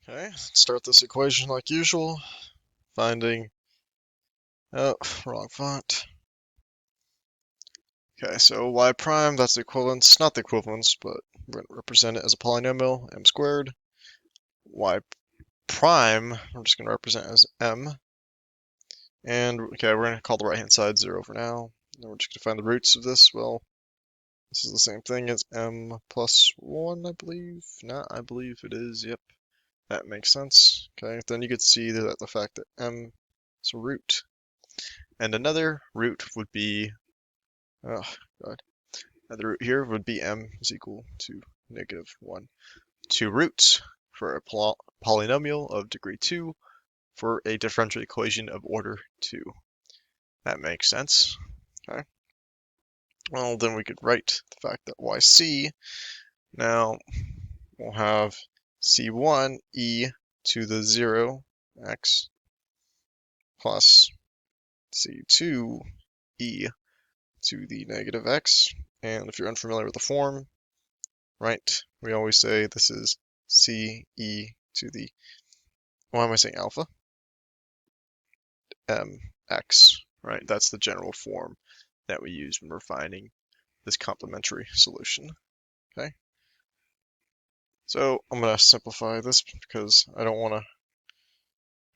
Okay, let's start this equation like usual. Finding, oh, wrong font. Okay, so y prime, that's the equivalence, not the equivalence, but we're going to represent it as a polynomial, m squared. Y prime, we're just going to represent as m. And, okay, we're going to call the right-hand side 0 for now. And we're just going to find the roots of this. Well, this is the same thing as m plus 1, I believe. Not, I believe it is, yep. That makes sense. Okay, then you could see that the fact that m is a root. And another root would be, oh god, another root here would be m is equal to -1. Two roots for a polynomial of degree 2 for a differential equation of order 2. That makes sense. Okay. Well, then we could write the fact that yc, now we'll have c1 e to the 0 x plus c2 e to the negative x. And if you're unfamiliar with the form, right, we always say this is c e to the, why am I saying alpha? Mx, right? That's the general form that we use when we're finding this complementary solution. Okay, so I'm going to simplify this because I don't want to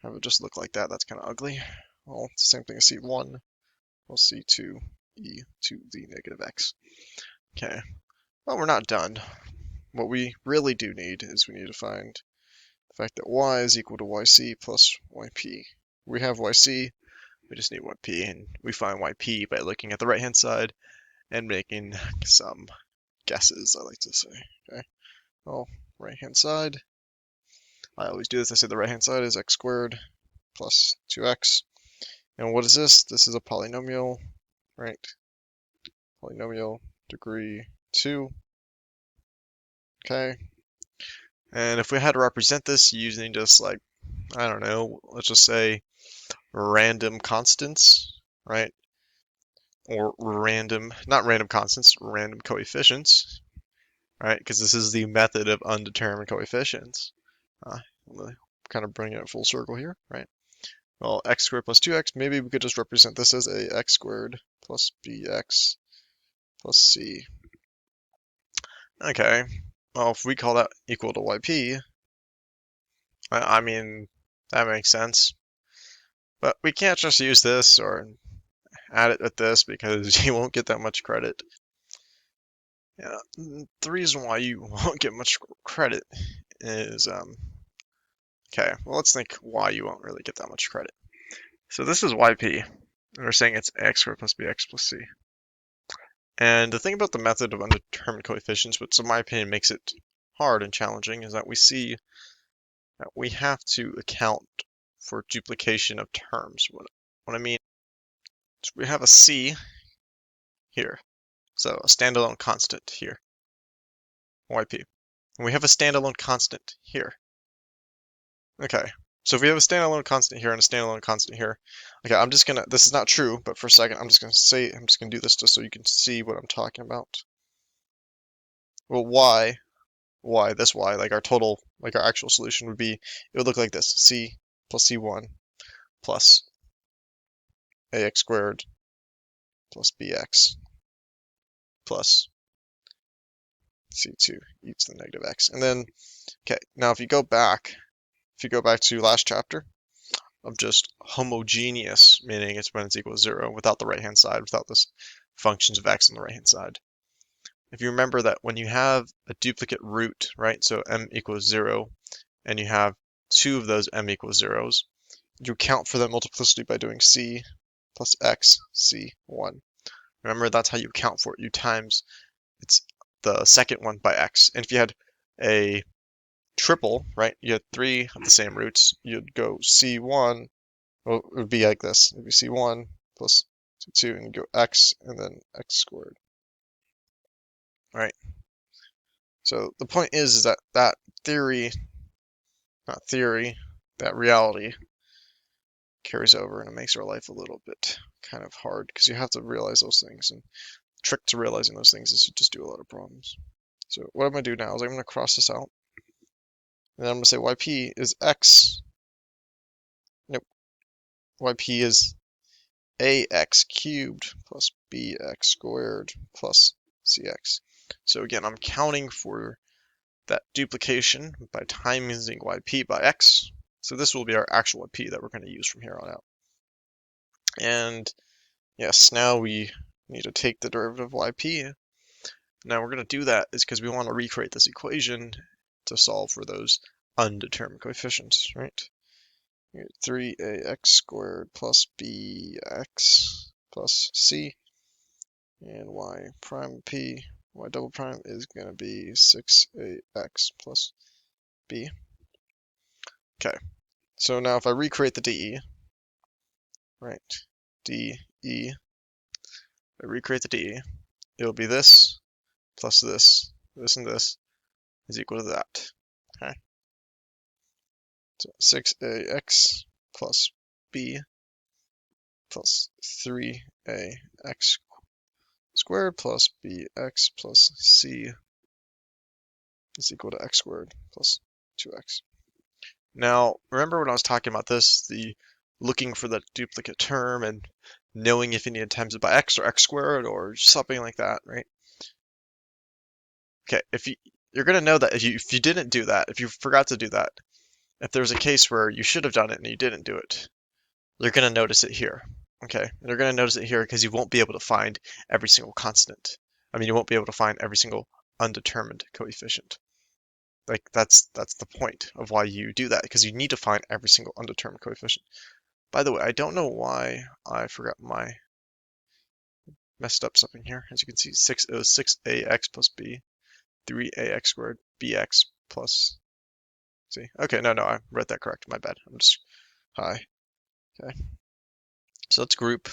have it just look like that. That's kind of ugly. Well, it's the same thing as c1 plus c2 e to the negative x. Okay, well, we're not done. What we really do need is we need to find the fact that y is equal to yc plus yp. We have yc, we just need yp, and we find yp by looking at the right-hand side and making some guesses, I like to say. Okay, well, right-hand side, I always do this, I say the right-hand side is x squared plus 2x. And what is this? This is a polynomial, right? Polynomial degree 2. Okay, and if we had to represent this using just like, I don't know, let's just say random constants, right? Or random, not random constants, random coefficients, right? Because this is the method of undetermined coefficients. I'm kind of bringing it full circle here, right? Well, x squared plus 2x, maybe we could just represent this as a x squared plus bx plus c. Okay, well, if we call that equal to yp, I mean, that makes sense. But we can't just use this or add it with this because you won't get that much credit. Yeah, the reason why you won't get much credit is, okay, well, let's think why you won't really get that much credit. So this is yp, and we're saying it's x squared plus bx plus c. And the thing about the method of undetermined coefficients, which in my opinion makes it hard and challenging, is that we see that we have to account for duplication of terms. What I mean is we have a c here, so a standalone constant here, yp. And we have a standalone constant here. Okay, so if we have a standalone constant here and a standalone constant here, okay, I'm just gonna, this is not true, but for a second, I'm just gonna do this just so you can see what I'm talking about. Well, this y, like our total, like our actual solution would be, it would look like this, c plus c1 plus ax squared plus bx plus c2 e to the negative x. And then, okay, now if you go back to last chapter of just homogeneous, meaning it's when it's equal to 0 without the right-hand side, without this functions of x on the right-hand side. If you remember that when you have a duplicate root, right, so m equals 0, and you have two of those m equals 0s, you account for that multiplicity by doing c plus x, c1. Remember, that's how you account for it. You times it's the second one by x. And if you had a triple, right, you had three of the same roots, you'd go c1, well, it would be like this. It would be c1 plus c2, and you go x, and then x squared. Right? So the point is that that theory, not theory, that reality carries over, and it makes our life a little bit kind of hard because you have to realize those things. And the trick to realizing those things is to just do a lot of problems. So what I'm going to do now is I'm going to cross this out. And then I'm going to say yp is x. Nope. Yp is ax cubed plus bx squared plus cx. So again, I'm counting for that duplication by timesing yp by x. So this will be our actual yp that we're going to use from here on out. And yes, now we need to take the derivative of yp. Now we're going to do that is because we want to recreate this equation to solve for those undetermined coefficients, right? 3ax squared plus bx plus c, and y prime p, y double prime is going to be 6ax plus b. Okay, so now if I recreate the dE, right, dE, I recreate the dE, it'll be this plus this, and this is equal to that. Okay, so 6ax plus b plus 3ax squared plus bx plus c is equal to x squared plus 2x. Now, remember when I was talking about this, the looking for the duplicate term and knowing if you need to times it by x or x squared or something like that, right? Okay, you're going to know that if you didn't do that, if you forgot to do that, if there's a case where you should have done it and you didn't do it, you're going to notice it here. Okay, and you're going to notice it here because you won't be able to find every single constant. I mean, you won't be able to find every single undetermined coefficient. Like that's the point of why you do that, because you need to find every single undetermined coefficient. By the way, I don't know why I forgot messed up something here. As you can see, 6ax plus b, 3ax squared, bx plus c. Okay, no, I read that correct. My bad. I'm just high. Okay, so let's group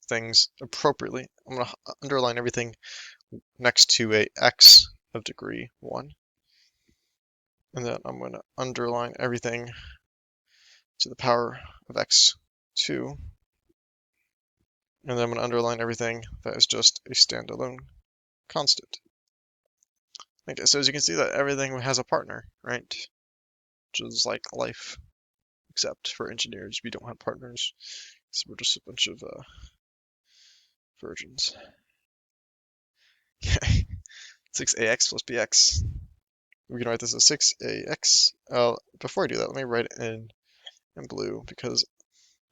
things appropriately. I'm going to underline everything next to a x of degree 1. And then I'm going to underline everything to the power of x2. And then I'm going to underline everything that is just a standalone constant. Okay, so as you can see that everything has a partner, right? Which is like life, except for engineers, we don't have partners. So we're just a bunch of virgins. Okay, 6ax plus bx. We can write this as 6ax. Before I do that, let me write it in blue, because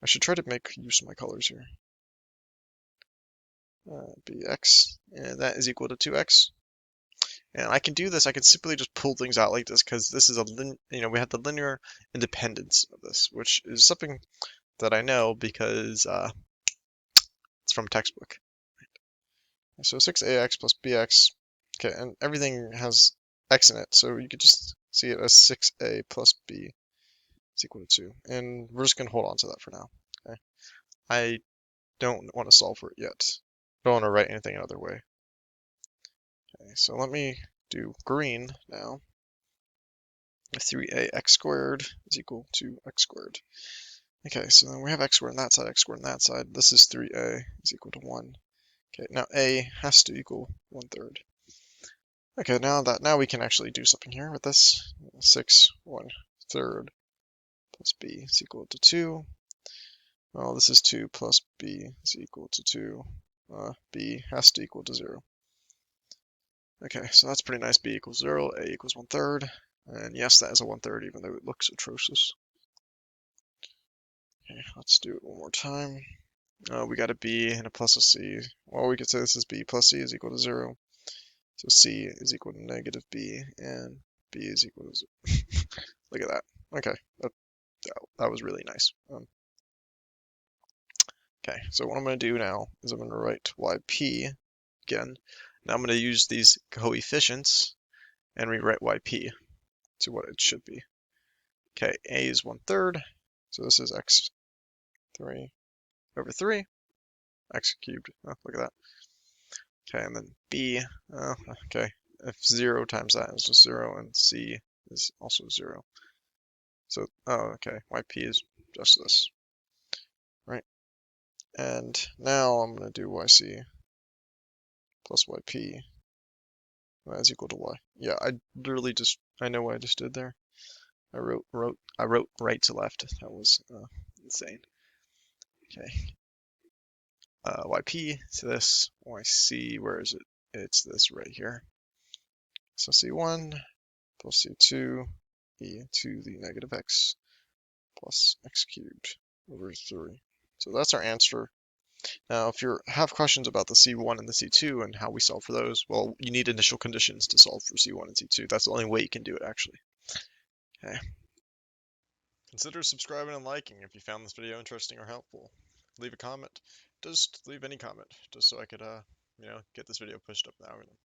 I should try to make use of my colors here. Bx, and that is equal to 2x. And I can do this, I can simply just pull things out like this, because this is we have the linear independence of this, which is something that I know because it's from textbook. So 6ax plus bx, okay, and everything has x in it, so you could just see it as 6a plus b is equal to 2. And we're just going to hold on to that for now. Okay, I don't want to solve for it yet. I don't want to write anything another way. Okay, so let me do green now. 3ax squared is equal to x squared. Okay, so then we have x squared on that side, x squared on that side. This is 3a is equal to 1. Okay, now a has to equal 1/3. Okay, now we can actually do something here with this. 6 1/3 plus b is equal to 2. Well, this is 2 plus b is equal to 2. B has to equal to 0. Okay, so that's pretty nice. B equals 0, a equals 1/3. And yes, that is a 1/3, even though it looks atrocious. Okay, let's do it one more time. We got a b and a plus a c. Well, we could say this is b plus c is equal to 0. So c is equal to negative b, and b is equal to 0. Look at that. Okay, that was really nice. Okay, so what I'm going to do now is I'm going to write yp again. Now I'm going to use these coefficients and rewrite yp to what it should be. Okay, a is 1/3, so this is x3 over 3, x cubed. Oh, look at that. Okay, and then b, okay, if 0 times that is just 0, and c is also 0. So, okay, yp is just this, right? And now I'm going to do yc plus yp, that is equal to y. Yeah, I know what I just did there. I wrote right to left. That was insane. Okay. YP to this, YC, where is it? It's this right here. So C1 plus C2 e to the negative x plus x cubed over 3. So that's our answer. Now, if you have questions about the C1 and the C2 and how we solve for those, well, you need initial conditions to solve for C1 and C2. That's the only way you can do it, actually. Okay. Consider subscribing and liking if you found this video interesting or helpful. Leave a comment. Just leave any comment, just so I could, get this video pushed up the algorithm.